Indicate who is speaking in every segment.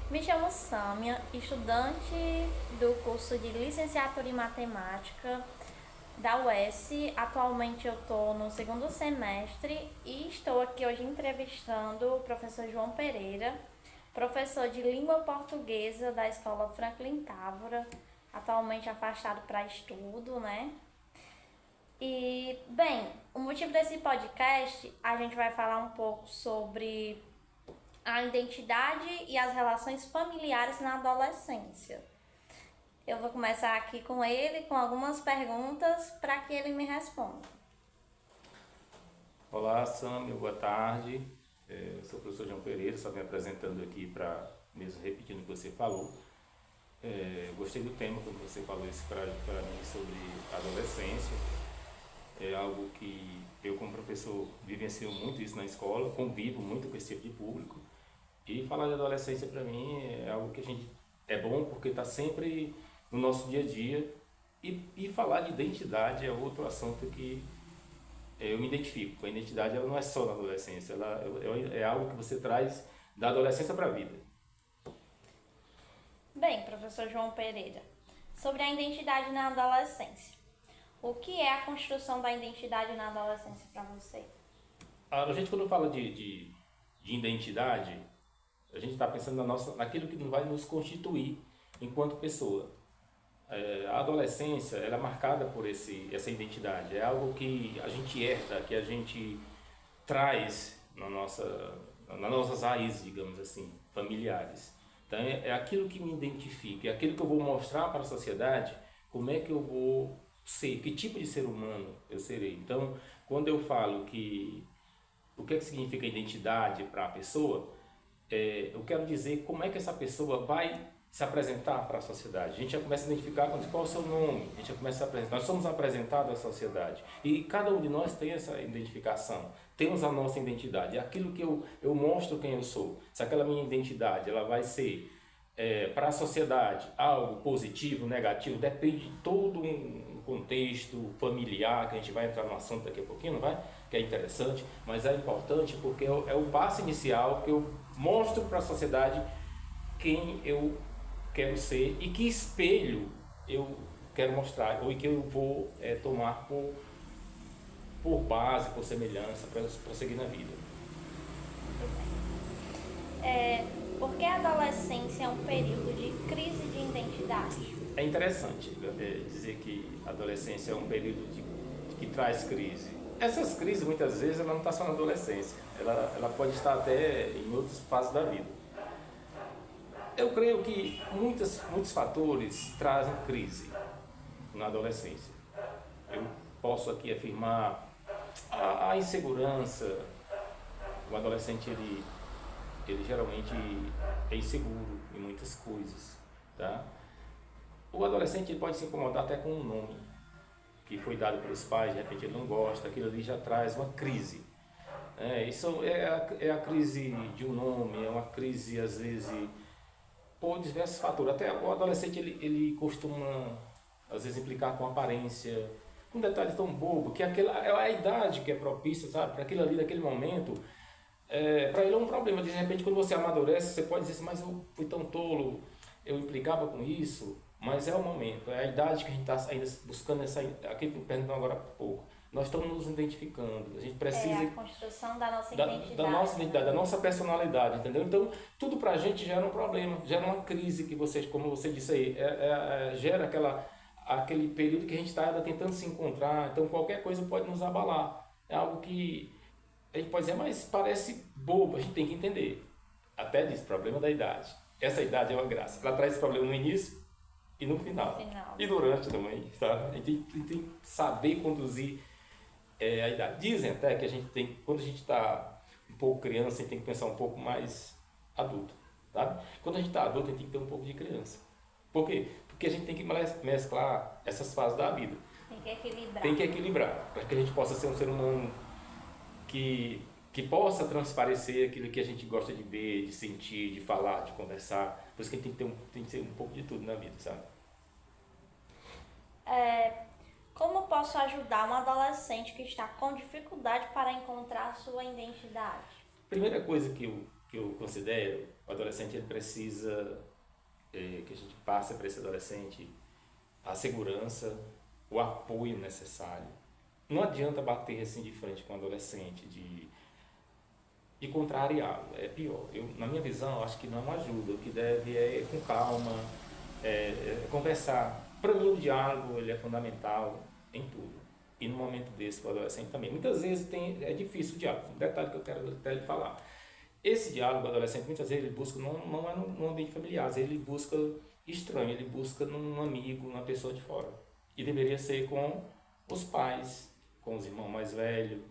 Speaker 1: Me chamo Sâmia, estudante do curso de Licenciatura em Matemática da UES. Atualmente eu estou no segundo semestre e estou aqui hoje entrevistando o professor João Pereira, professor de língua portuguesa da Escola Franklin Távora, atualmente afastado para estudo, né? E, bem, o motivo desse podcast, a gente vai falar um pouco sobre a identidade e as relações familiares na adolescência. Eu vou começar aqui com ele, com algumas perguntas para que ele me responda.
Speaker 2: Olá, Sâmia, boa tarde. Eu sou o professor João Pereira, só me apresentando aqui para, mesmo repetindo o que você falou. Gostei do tema quando você falou isso para mim sobre adolescência. É algo que eu, como professor, vivencio muito isso na escola, convivo muito com esse tipo de público. E falar de adolescência para mim é algo que a gente é bom porque está sempre no nosso dia a dia. E falar de identidade é outro assunto que eu me identifico. A identidade ela não é só na adolescência, ela é algo que você traz da adolescência para a vida.
Speaker 1: Bem, professor João Pereira, sobre a identidade na adolescência. O que é a construção da identidade na adolescência para você?
Speaker 2: A gente quando fala de identidade, a gente está pensando naquilo que vai nos constituir enquanto pessoa. A adolescência ela é marcada por essa identidade, é algo que a gente herda, que a gente traz nas nossas raízes, digamos assim, familiares. Então é aquilo que me identifica, é aquilo que eu vou mostrar para a sociedade, como é que eu vou ser, que tipo de ser humano eu serei. Então, quando eu falo que o que é que significa identidade para a pessoa, eu quero dizer como é que essa pessoa vai se apresentar para a sociedade. A gente já começa a identificar qual é o seu nome, a gente já começa a apresentar. Nós somos apresentados à sociedade e cada um de nós tem essa identificação, temos a nossa identidade, é aquilo que eu mostro quem eu sou. Se aquela minha identidade ela vai ser para a sociedade algo positivo, negativo, depende de todo um contexto familiar, que a gente vai entrar no assunto daqui a pouquinho, não vai? Que é interessante, mas é importante porque é o passo inicial que eu mostro para a sociedade quem eu quero ser e que espelho eu quero mostrar, ou que eu vou tomar por base, por semelhança, para prosseguir na vida.
Speaker 1: Por que a adolescência é um período de crise de identidade?
Speaker 2: É interessante dizer que a adolescência é um período que traz crise. Essas crises, muitas vezes, ela não está só na adolescência, ela pode estar até em outras fases da vida. Eu creio que muitos fatores trazem crise na adolescência. Eu posso aqui afirmar a insegurança. O adolescente ele geralmente é inseguro em muitas coisas, tá? O adolescente ele pode se incomodar até com um nome que foi dado pelos pais, de repente ele não gosta, aquilo ali já traz uma crise. Isso é a crise de um nome, é uma crise às vezes por diversos fatores. Até o adolescente ele costuma às vezes implicar com aparência, com detalhes tão bobo, que é a idade que é propícia, sabe, para aquilo ali, naquele momento. Para ele é um problema. De repente, quando você amadurece, você pode dizer assim, mas eu fui tão tolo, eu implicava com isso, mas é o momento, é a idade que a gente está ainda buscando aquilo que me perguntou agora há pouco. Nós estamos nos identificando, a gente precisa
Speaker 1: A construção da nossa
Speaker 2: da nossa identidade, da nossa personalidade, entendeu? Então, tudo pra gente gera um problema, gera uma crise que você, como você disse aí, gera aquele período que a gente está ainda tentando se encontrar, então qualquer coisa pode nos abalar. É algo que a gente pode dizer, mas parece bobo, a gente tem que entender. Até disso, problema da idade. Essa idade é uma graça. Ela traz esse problema no início e no final. E durante também, sabe? A gente tem que saber conduzir a idade. Dizem até que a gente tem, quando a gente está um pouco criança, a gente tem que pensar um pouco mais adulto, sabe? Quando a gente está adulto, a gente tem que ter um pouco de criança. Por quê? Porque a gente tem que mesclar essas fases da vida.
Speaker 1: Tem que equilibrar.
Speaker 2: Tem que equilibrar, para que a gente possa ser um ser humano que possa transparecer aquilo que a gente gosta de ver, de sentir, de falar, de conversar. Por isso que a gente tem que ter um pouco de tudo na vida, sabe?
Speaker 1: Como posso ajudar um adolescente que está com dificuldade para encontrar sua identidade?
Speaker 2: Primeira coisa que eu que eu considero, o adolescente ele precisa que a gente passe para esse adolescente a segurança, o apoio necessário. Não adianta bater assim de frente com o adolescente, de contrariá-lo, é pior. Na minha visão, acho que não ajuda. O que deve é com calma, conversar. Para mim, o diálogo ele é fundamental em tudo. E no momento desse, para o adolescente também. Muitas vezes é difícil o diálogo. Um detalhe que eu quero até lhe falar. Esse diálogo do adolescente, muitas vezes, ele busca, não é no ambiente familiar, ele busca estranho, ele busca num amigo, numa pessoa de fora. E deveria ser com os pais, com os irmãos mais velhos.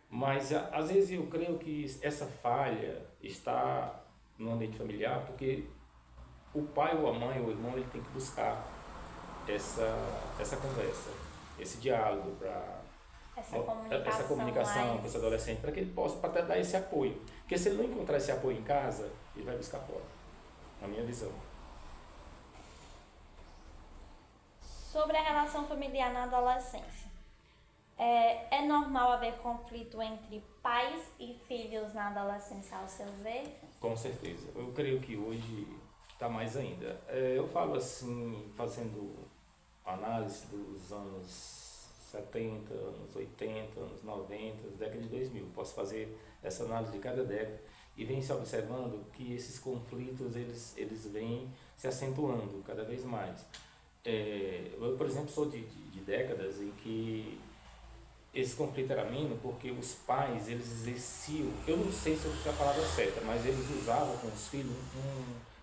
Speaker 2: Mas, às vezes, eu creio que essa falha está no ambiente familiar, porque o pai ou a mãe ou o irmão, ele tem que buscar essa conversa, esse diálogo, essa comunicação com esse adolescente, para que ele possa até dar esse apoio. Porque se ele não encontrar esse apoio em casa, ele vai buscar fora, na minha visão.
Speaker 1: Sobre a relação familiar na adolescência. É normal haver conflito entre pais e filhos na adolescência, ao seu ver?
Speaker 2: Com certeza. Eu creio que hoje está mais ainda. Eu falo assim, fazendo análise dos anos 70, anos 80, anos 90, década de 2000. Posso fazer essa análise de cada década e vem se observando que esses conflitos eles vêm se acentuando cada vez mais. Eu, por exemplo, sou de décadas em que esse conflito era mínimo porque os pais, eles exerciam, eu não sei se eu usei a palavra certa, mas eles usavam com os filhos,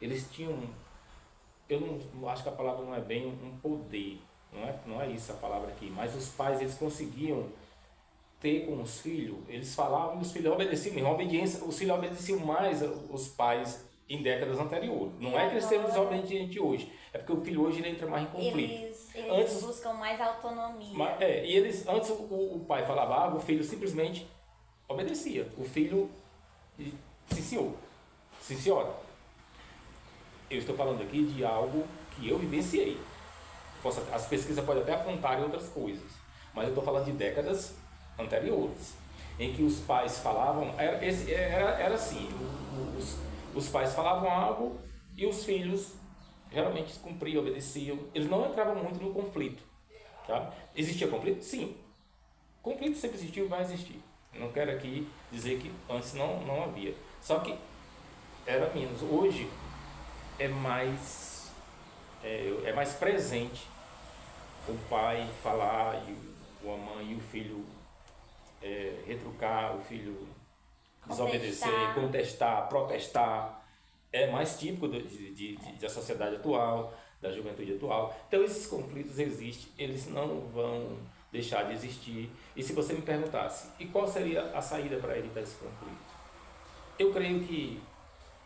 Speaker 2: eles tinham, eu não acho que a palavra não é bem um poder, não é isso a palavra aqui, mas os pais, eles conseguiam ter com os filhos, eles falavam e os filhos obedeciam, em obediência, os filhos obedeciam mais os pais em décadas anteriores. Não é que eles sejam desobedientes hoje, é porque o filho hoje ele entra mais em conflito.
Speaker 1: Eles buscam mais autonomia.
Speaker 2: E antes o pai falava algo, o filho simplesmente obedecia. O filho, sim senhor, sim senhora. Eu estou falando aqui de algo que eu vivenciei. As pesquisas podem até apontar outras coisas, mas eu estou falando de décadas anteriores, em que os pais falavam, era assim, os pais falavam algo e os filhos geralmente cumpriam, obedeciam, eles não entravam muito no conflito. Tá? Existia conflito? Sim. Conflito sempre existiu e vai existir. Não quero aqui dizer que antes não havia. Só que era menos. Hoje é mais presente o pai falar e a mãe e o filho retrucar, o filho desobedecer, contestar, protestar. É mais típico da sociedade atual, da juventude atual. Então esses conflitos existem, eles não vão deixar de existir. E se você me perguntasse, e qual seria a saída para evitar esse conflito? Eu creio que,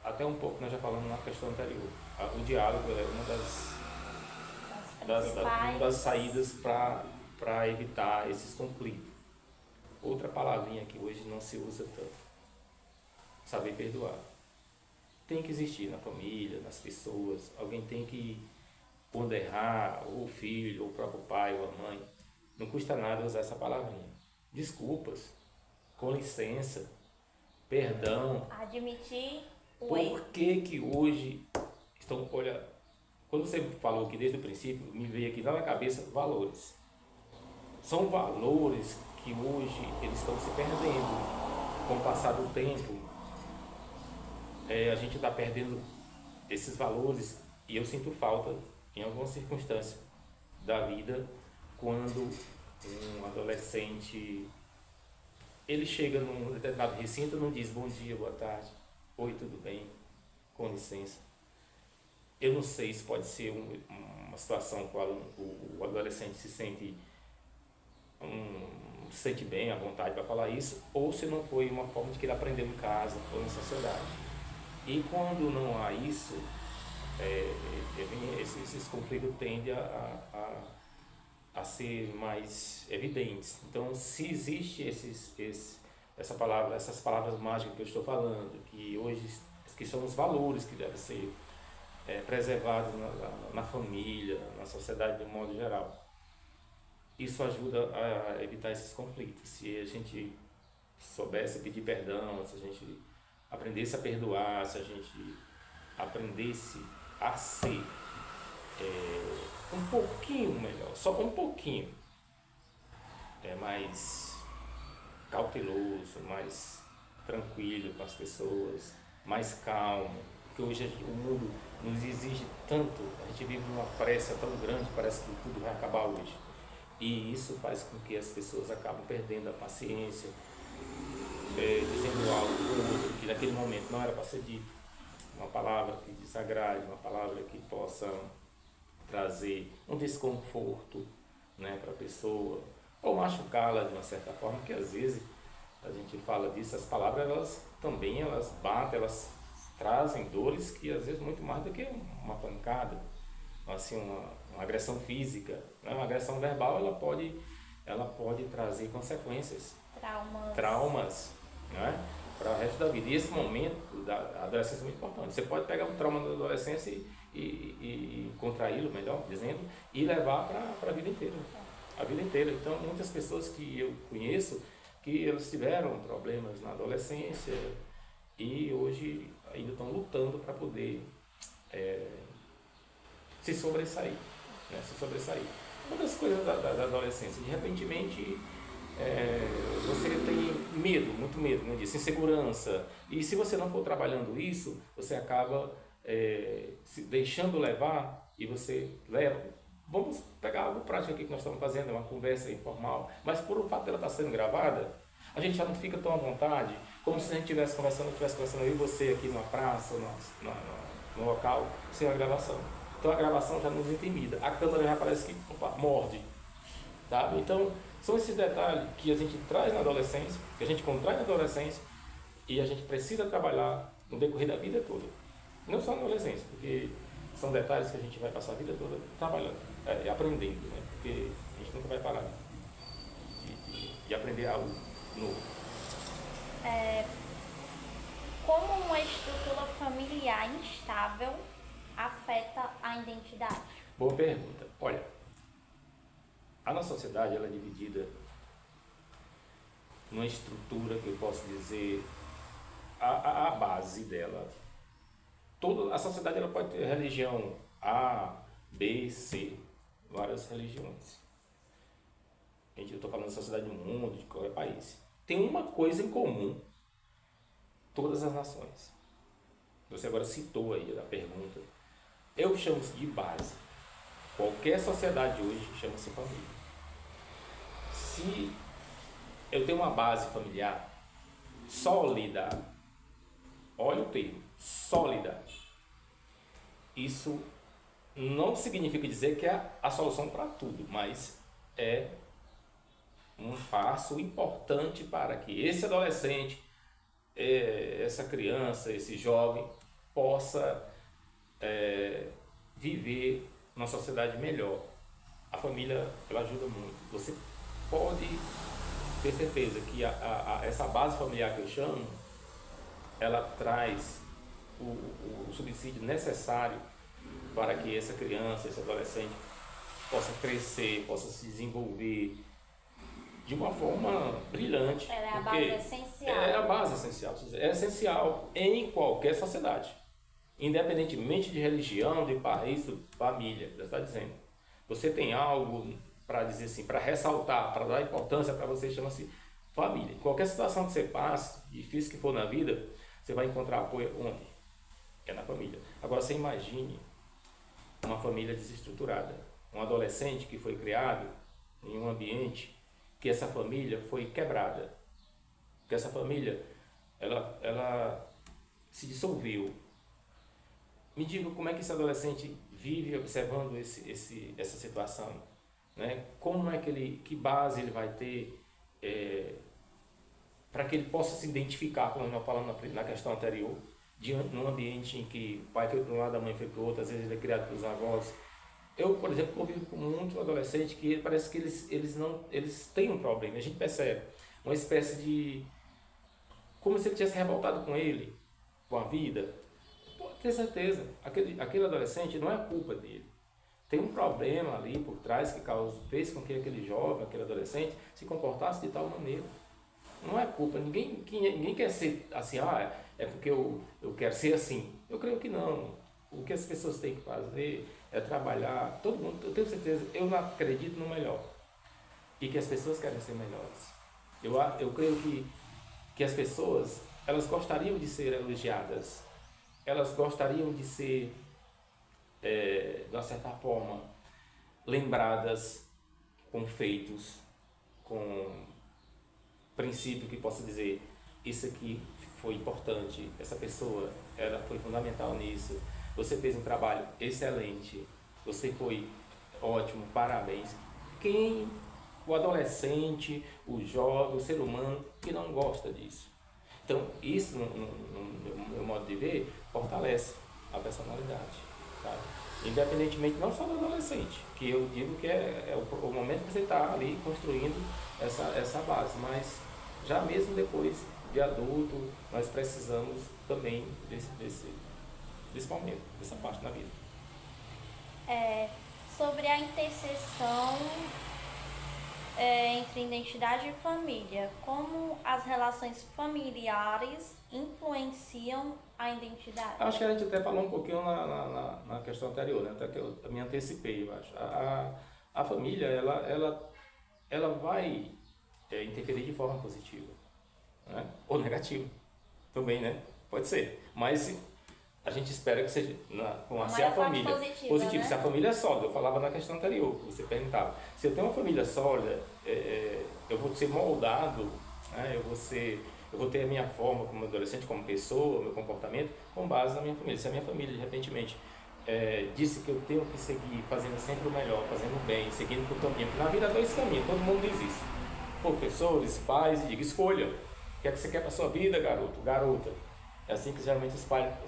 Speaker 2: até um pouco nós já falamos na questão anterior, o diálogo é uma das saídas para evitar esses conflitos. Outra palavrinha que hoje não se usa tanto, saber perdoar. Tem que existir na família, nas pessoas, alguém tem que ponderar, ou o filho, ou o próprio pai, ou a mãe. Não custa nada usar essa palavrinha. Desculpas, com licença, perdão.
Speaker 1: Admitir o erro.
Speaker 2: Por que hoje estão, olha, quando você falou que desde o princípio, me veio aqui na cabeça valores. São valores que hoje eles estão se perdendo com o passar do tempo. A gente está perdendo esses valores e eu sinto falta em algumas circunstâncias da vida quando um adolescente ele chega num determinado recinto e não diz bom dia, boa tarde, oi, tudo bem, com licença. Eu não sei se pode ser uma situação em qual o adolescente se sente bem, à vontade para falar isso, ou se não foi uma forma de que ele aprendeu em casa ou na sociedade. E quando não há isso, esses conflitos tendem a ser mais evidentes. Então, se existe essas palavras mágicas que eu estou falando, que hoje que são os valores que devem ser preservados na família, na sociedade de um modo geral, isso ajuda a evitar esses conflitos. Se a gente soubesse pedir perdão, se a gente aprendesse a perdoar, se a gente aprendesse a ser um pouquinho melhor, só um pouquinho, mais cauteloso, mais tranquilo com as pessoas, mais calmo, porque hoje o mundo nos exige tanto, a gente vive numa pressa tão grande, parece que tudo vai acabar hoje. E isso faz com que as pessoas acabem perdendo a paciência, dizendo algo ou outro que naquele momento não era para ser dito, uma palavra que desagrade, uma palavra que possa trazer um desconforto, né, para a pessoa, ou machucá-la de uma certa forma, que às vezes a gente fala disso, as palavras elas também elas batem, elas trazem dores que às vezes muito mais do que uma pancada, assim, uma agressão física, né? Uma agressão verbal ela pode trazer consequências, traumas, né? Para o resto da vida. E esse momento da adolescência é muito importante. Você pode pegar um trauma da adolescência e contraí-lo, melhor dizendo, e levar para a vida inteira. A vida inteira. Então, muitas pessoas que eu conheço, que elas tiveram problemas na adolescência e hoje ainda estão lutando para poder se sobressair, né? Se sobressair. Uma das coisas da adolescência, de repentemente você tem medo, muito medo, né, disso, insegurança, e se você não for trabalhando isso, você acaba se deixando levar e você leva. Vamos pegar algo prático aqui que nós estamos fazendo, uma conversa informal, mas por o fato dela estar sendo gravada, a gente já não fica tão à vontade, como se a gente estivesse conversando eu e você aqui numa praça, no local, sem a gravação. Então a gravação já nos intimida, a câmera já parece que morde, sabe? Então são esses detalhes que a gente traz na adolescência, que a gente contrai na adolescência e a gente precisa trabalhar no decorrer da vida toda. Não só na adolescência, porque são detalhes que a gente vai passar a vida toda trabalhando, aprendendo, né? Porque a gente nunca vai parar de aprender algo novo.
Speaker 1: Como uma estrutura familiar instável afeta a identidade?
Speaker 2: Boa pergunta. Olha, a nossa sociedade ela é dividida numa estrutura que eu posso dizer a base dela. Toda a sociedade ela pode ter religião A, B, C, várias religiões. Eu estou falando da sociedade do mundo, de qualquer país. Tem uma coisa em comum, todas as nações. Você agora citou aí a pergunta. Eu chamo isso de base. Qualquer sociedade hoje chama-se família. Se eu tenho uma base familiar sólida, olha o termo, sólida, isso não significa dizer que é a solução para tudo, mas é um passo importante para que esse adolescente, essa criança, esse jovem possa viver numa sociedade melhor. A família ela ajuda muito. Você pode ter certeza que essa base familiar que eu chamo, ela traz o subsídio necessário para que essa criança, esse adolescente possa crescer, possa se desenvolver de uma forma brilhante.
Speaker 1: Ela é a base essencial.
Speaker 2: É a base essencial. É essencial em qualquer sociedade. Independentemente de religião, de país, família, já está dizendo. Você tem algo para dizer assim, para ressaltar, para dar importância para você, chama-se família. Em qualquer situação que você passe, difícil que for na vida, você vai encontrar apoio onde? É na família. Agora você imagine uma família desestruturada, um adolescente que foi criado em um ambiente que essa família foi quebrada, que essa família ela se dissolveu. Me diga como é que esse adolescente vive observando essa situação, né? Como é que base ele vai ter para que ele possa se identificar, como nós falamos na questão anterior, num ambiente em que o pai foi para um lado, a mãe foi para o outro, às vezes ele é criado pelos avós. Eu, por exemplo, convivo com muitos adolescentes que parece que eles têm um problema. A gente percebe uma espécie de como se ele tivesse revoltado com ele, com a vida. Pode ter certeza, aquele adolescente não é culpa dele. Tem um problema ali por trás que fez com que aquele jovem, aquele adolescente se comportasse de tal maneira. Não é culpa, ninguém quer ser assim, é porque eu quero ser assim. Eu creio que não. O que as pessoas têm que fazer é trabalhar, todo mundo, eu tenho certeza, eu não acredito no melhor. E que as pessoas querem ser melhores. Eu creio que as pessoas, elas gostariam de ser elogiadas. Elas gostariam de ser, de uma certa forma, lembradas com feitos, com princípio que possa dizer, isso aqui foi importante, essa pessoa ela foi fundamental nisso, você fez um trabalho excelente, você foi ótimo, parabéns. Quem, o adolescente, o jovem, o ser humano que não gosta disso? Então, isso, no meu modo de ver, fortalece a personalidade, sabe? Independentemente não só do adolescente, que eu digo que é o momento que você está ali construindo essa base, mas já mesmo depois de adulto, nós precisamos também desse momento, dessa parte da vida.
Speaker 1: Sobre a interseção entre identidade e família, como as relações familiares influenciam a identidade?
Speaker 2: Acho que a gente até falou um pouquinho na questão anterior, né? Até que eu me antecipei, eu acho. A família, ela vai interferir de forma positiva, né? Ou negativa também, né? Pode ser, mas a gente espera que seja se a família positiva, né? Se a família é sólida, eu falava na questão anterior, que você perguntava, se eu tenho uma família sólida, eu vou ser moldado, né? Eu vou ter a minha forma como adolescente, como pessoa, meu comportamento, com base na minha família. Se a minha família, de repente, disse que eu tenho que seguir fazendo sempre o melhor, fazendo o bem, seguindo por caminho, porque na vida há dois caminhos, todo mundo diz isso. Professores, pais, diga, escolha. O que é que você quer para a sua vida, garoto, garota? É assim que geralmente os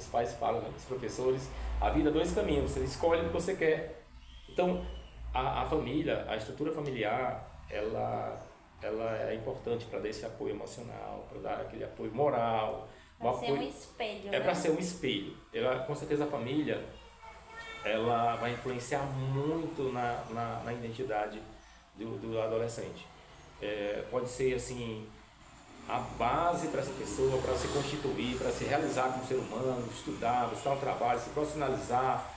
Speaker 2: pais falam, né? Os professores. A vida há dois caminhos, você escolhe o que você quer. Então, a família, a estrutura familiar, ela é importante para dar esse apoio emocional, para dar aquele apoio moral.
Speaker 1: Para ser um espelho,
Speaker 2: para ser um espelho. Com certeza a família, ela vai influenciar muito na identidade do adolescente. Pode ser assim, a base para essa pessoa, para se constituir, para se realizar como ser humano, estudar, buscar um trabalho, se profissionalizar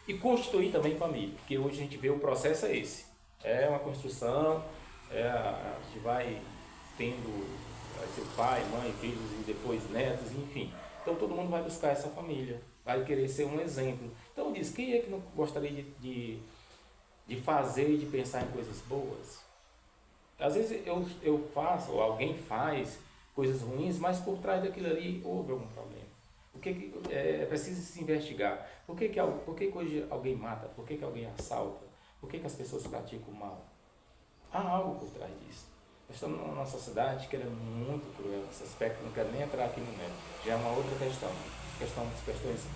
Speaker 2: e constituir também família, porque hoje a gente vê o processo é esse, é uma construção, a gente vai ser pai, mãe, filhos e depois netos, enfim. Então todo mundo vai buscar essa família, vai querer ser um exemplo. Então diz, quem é que não gostaria de fazer e de pensar em coisas boas? Às vezes eu faço, ou alguém faz coisas ruins, mas por trás daquilo ali houve algum problema. O que é preciso se investigar? Por que hoje alguém mata? Por que alguém assalta? Por que as pessoas praticam mal? Há algo por trás disso. Nós estamos numa sociedade que é muito cruel nesse aspecto, não quero nem entrar aqui no mérito. Já é uma outra questão. Questões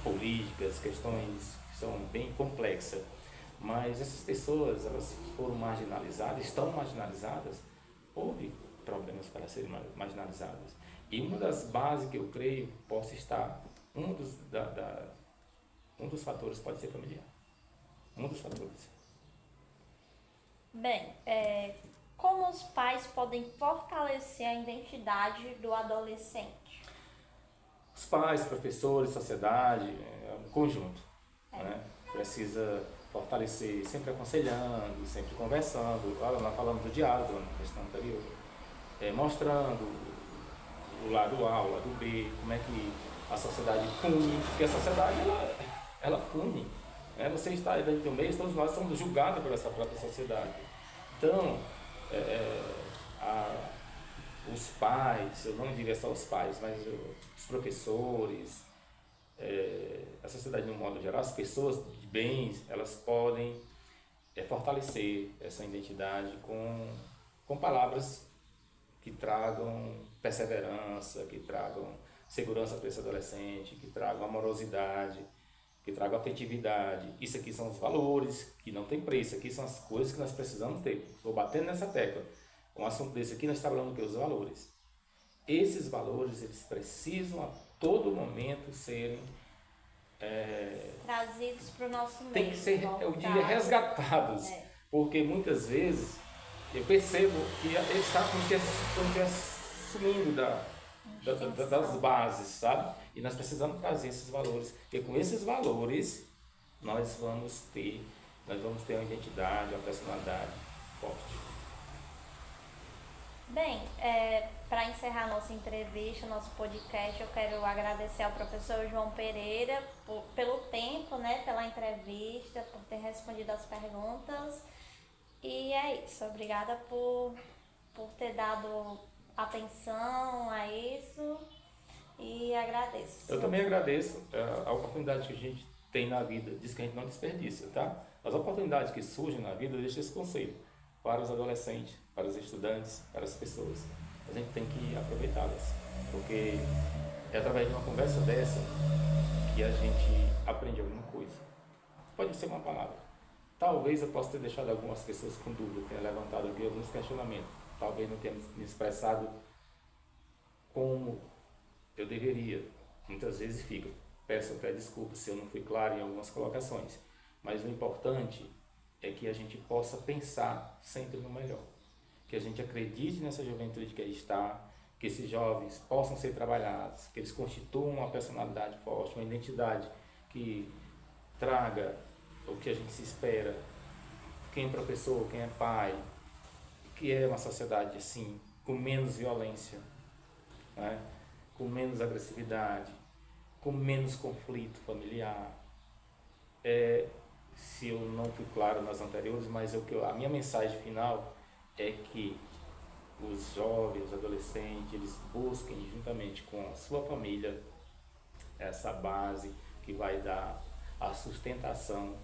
Speaker 2: políticas, questões que são bem complexas. Mas essas pessoas, elas foram marginalizadas, estão marginalizadas, houve problemas para serem marginalizadas. E uma das bases que eu creio possa estar, um dos fatores pode ser familiar. Um dos fatores.
Speaker 1: Bem, como os pais podem fortalecer a identidade do adolescente?
Speaker 2: Os pais, professores, sociedade, é um conjunto. Né? Precisa fortalecer, sempre aconselhando, sempre conversando. Nós falamos do diálogo na questão anterior, mostrando o lado A, o lado B, como é que a sociedade pune, porque a sociedade ela pune. Você está dentro do meio, todos nós somos julgados por essa própria sociedade. Então, os pais, eu não diria só os pais, mas os professores, a sociedade no modo geral, as pessoas de bens, elas podem fortalecer essa identidade com palavras que tragam perseverança, que tragam segurança para esse adolescente, que tragam amorosidade, que tragam afetividade. Isso aqui são os valores que não tem preço, aqui são as coisas que nós precisamos ter. Estou batendo nessa tecla. Um assunto desse aqui nós estamos falando que os valores. Esses valores, eles precisam a todo momento serem
Speaker 1: trazidos para o nosso meio.
Speaker 2: Tem que ser, eu diria, resgatados. Porque muitas vezes eu percebo que ele está como que sumindo das bases, sabe? E nós precisamos trazer esses valores, porque com esses valores nós vamos ter uma identidade, uma personalidade forte.
Speaker 1: Bem, para encerrar nossa entrevista, nosso podcast, eu quero agradecer ao professor João Pereira pelo tempo, né, pela entrevista, por ter respondido as perguntas. E é isso, obrigada por ter dado atenção a isso e agradeço.
Speaker 2: Eu também agradeço a oportunidade que a gente tem na vida, diz que a gente não desperdiça, tá? As oportunidades que surgem na vida, eu deixo esse conselho para os adolescentes, para os estudantes, para as pessoas. A gente tem que aproveitá-las, porque é através de uma conversa dessa que a gente aprende alguma coisa. Pode ser uma palavra. Talvez eu possa ter deixado algumas pessoas com dúvida, tenha levantado aqui alguns questionamentos. Talvez não tenha me expressado como eu deveria. Muitas vezes fica. Peço até desculpas se eu não fui claro em algumas colocações. Mas o importante é que a gente possa pensar sempre no melhor. Que a gente acredite nessa juventude que aí está, que esses jovens possam ser trabalhados, que eles constituam uma personalidade forte, uma identidade que traga o que a gente se espera, quem é professor, quem é pai, que é uma sociedade assim, com menos violência, né? Com menos agressividade, com menos conflito familiar. Se eu não fui claro nas anteriores, mas a minha mensagem final é que os jovens, os adolescentes, eles busquem juntamente com a sua família essa base que vai dar a sustentação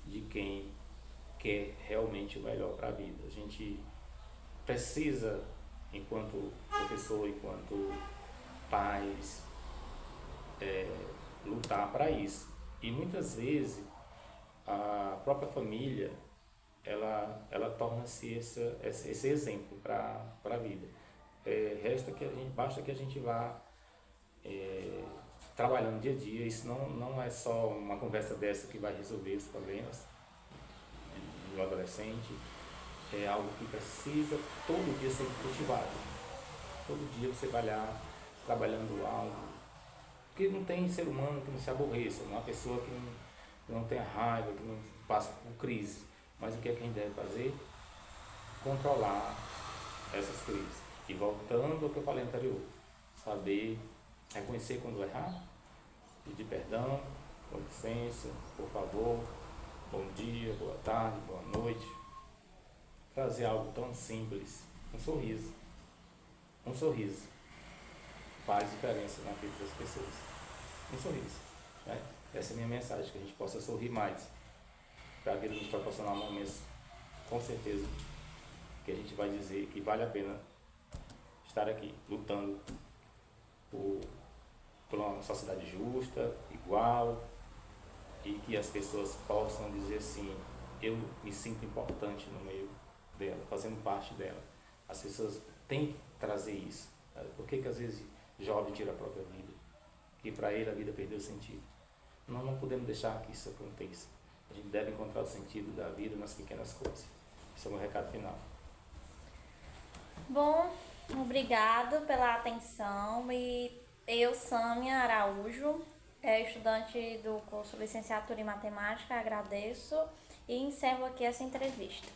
Speaker 2: de quem quer realmente o melhor para a vida. A gente precisa, enquanto professor, enquanto pais, lutar para isso. E muitas vezes a própria família ela torna-se esse exemplo para a vida. Basta que a gente vá trabalhando dia a dia. Isso não é só uma conversa dessa que vai resolver os problemas do adolescente. É algo que precisa todo dia ser cultivado. Todo dia você vai lá trabalhando algo. Porque não tem ser humano que não se aborreça, não há pessoa que não tenha raiva, que não passe por crise. Mas o que é que a gente deve fazer? Controlar essas crises. E voltando ao que eu falei anterior, saber reconhecer quando errar, pedir perdão, com licença, por favor, bom dia, boa tarde, boa noite. Trazer algo tão simples, um sorriso. Um sorriso faz diferença na vida das pessoas. Um sorriso, né? Essa é a minha mensagem, que a gente possa sorrir mais, para a vida nos proporcionar momentos, com certeza, que a gente vai dizer que vale a pena estar aqui, lutando por uma sociedade justa, igual, e que as pessoas possam dizer assim, eu me sinto importante no meio dela, fazendo parte dela. As pessoas têm que trazer isso. Por que às vezes o jovem tira a própria vida? Que para ele a vida perdeu sentido. Nós não podemos deixar que isso aconteça. A gente deve encontrar o sentido da vida nas pequenas coisas. Esse é o meu recado final.
Speaker 1: Bom, obrigado pela atenção. E eu, Sâmia Araújo, estudante do curso Licenciatura em Matemática, agradeço e encerro aqui essa entrevista.